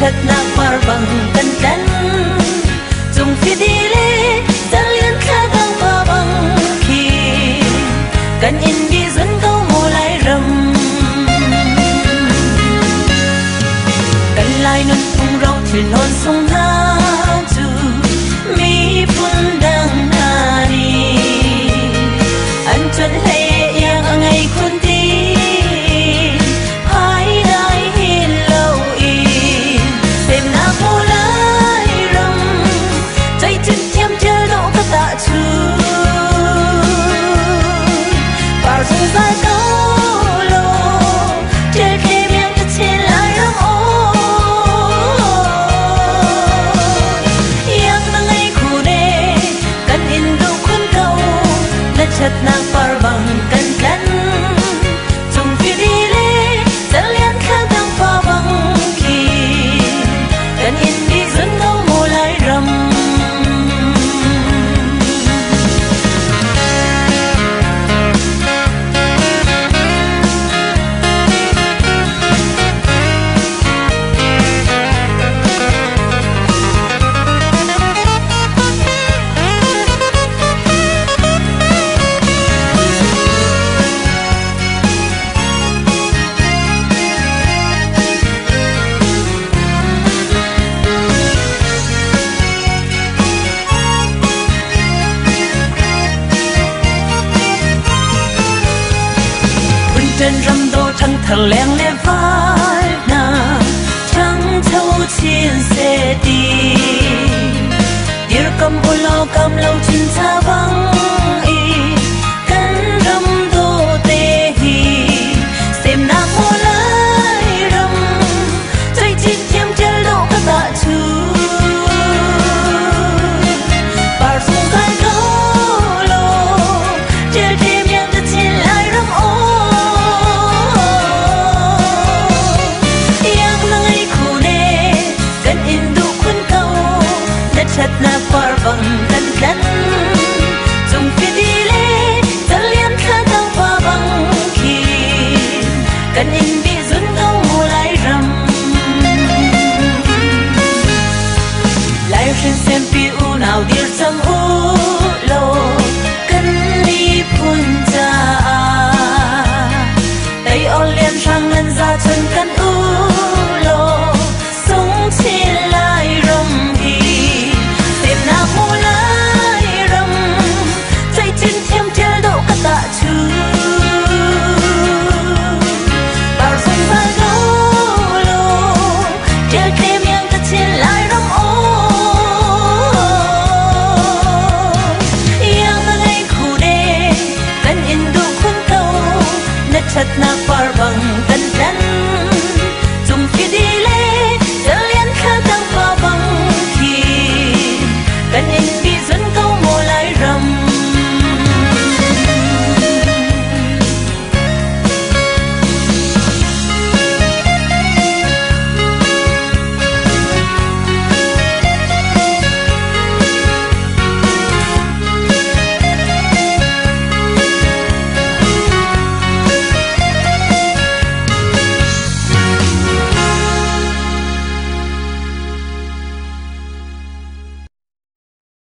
chặt na par bằng cần chân dùng phi đi lê dân liên khá tăng pa bằng khi cần in đi dẫn câu mùa lại rầm cần lại nôn phung rau thì lon sông na chu mi phun đang na đi anh chuẩn hay yang ở ngày khôn tí hai đại hiền lâu y xem na vô lại rầmใจchân thêm chơi độ các tạ chu vào rừng dài cao lô chơi khe miệng cho trên lại rầm ô yang nang ay khu đề cần in độ khuôn cầu là chặt nàng par bằng cần chân dùng phi đi lê dẫn liên khang tăng pa bằng khi cần in đi dẫn câu mùa lại rầm trên râm đô trăng thờ leng lê vai na trăng thâu chiên xe đi điệp cầm ô lo cầm lâu chín xa vắng y cánh râm đô tê hi xem na mô lại râm chơi chín thêm chơi độ các tạ chu bà xuống cái câu lô chơi thêm yang ta trên lại râm ô chặt na par bằng cần chân dùng phi đi lê dẫn liên khá tăng pa bằng khi cần in bị dẫn câu mùa lại rầm lại xem phi u nào điên sang u lô cần đi phun ra tay on liên sang ngân ra chân cần u lô sống trên lại rầm hi na mô lại rầm chạy trên thêm chơi độ các tạ chu bảo dùng vai gấu lô chơi thêm yang ta trên lại rầm ô yang ta ngay khu đề cần in đủ khuôn cầu nét chặt na par bằng cần chân